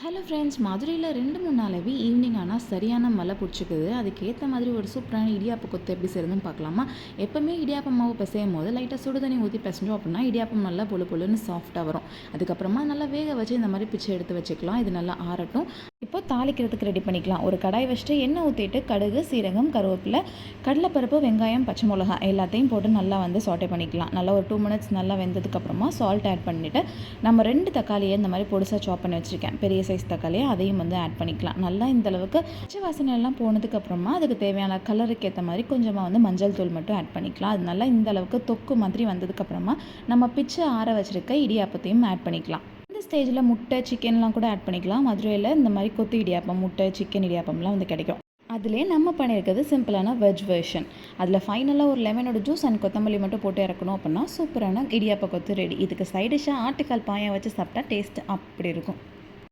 Hello friends, மதுரையில் 2-3 நாளாகவே evening ஆனால் சரியான மழை பிடிச்சிக்குது. அதுக்கேற்ற மாதிரி ஒரு சூப்பரான இடியாப்ப கொத்து எப்படி செய்யறதுன்னு பார்க்கலாமா? எப்போவுமே இடியாப்பம் மாவு பிசையும் போது லைட்டாக சுடு தண்ணி ஊற்றி பிசைஞ்சோம் அப்படின்னா இடியாப்பம் நல்லா பொழு பொழுன்னு சாஃப்டாக வரும். அதுக்கப்புறமா நல்லா வேக வச்சு இந்த மாதிரி பிச்சை எடுத்து வச்சுக்கலாம். இது நல்லா ஆறட்டும். இப்போ தாளிக்கிறதுக்கு ரெடி பண்ணிக்கலாம். ஒரு கடாய் வச்சுட்டு எண்ணெய் ஊற்றிட்டு கடுகு, சீரகம், கருவேப்பிலை, கடலைப்பருப்பு, வெங்காயம், பச்சை மிளகாய் எல்லாத்தையும் போட்டு நல்லா சாட்டே பண்ணிக்கலாம். நல்லா ஒரு 2 மினிட்ஸ் நல்லா வெந்ததுக்கப்புறமா சால்ட் ஆட் பண்ணிவிட்டு நம்ம 2 தக்காளியை இந்த மாதிரி பொடிசாக சாப் பண்ணி வச்சுருக்கேன். பெரிய சைஸ் தக்காளியை அதையும் ஆட் பண்ணிக்கலாம். நல்லா இந்தளவுக்கு பச்சை வாசனை எல்லாம் போனதுக்கப்புறமா அதுக்கு தேவையான கலருக்கு ஏற்ற மாதிரி கொஞ்சமாக மஞ்சள் தூள் மட்டும் ஆட் பண்ணிக்கலாம். அது நல்லா இந்தளவுக்கு தொக்கு மாதிரி வந்ததுக்கப்புறமா நம்ம பிச்சு ஆற வச்சுருக்க இடியாப்பத்தையும் ஆட் பண்ணிக்கலாம். இந்த ஸ்டேஜில் முட்டை, சிக்கன்லாம் கூட ஆட் பண்ணிக்கலாம். மதுரையில் இந்த மாதிரி கொத்து இடியாப்பம், முட்டை, சிக்கன் இடியாப்பம்லாம் கிடைக்கும். அதிலே நம்ம பண்ணியிருக்கிறது சிம்பிளான வெஜ் வெர்ஷன். அதில் ஃபைனலாக ஒரு லெமனோட ஜூஸ் அண்ட் கொத்தமல்லி மட்டும் போட்டு இறக்கணும் அப்படின்னா சூப்பரான இடியாப்ப கொத்து ரெடி. இதுக்கு சைடிஷாக ஆட்டுக்கால் பாயா வச்சு சாப்பிட்டா டேஸ்ட் அப்படி இருக்கும்.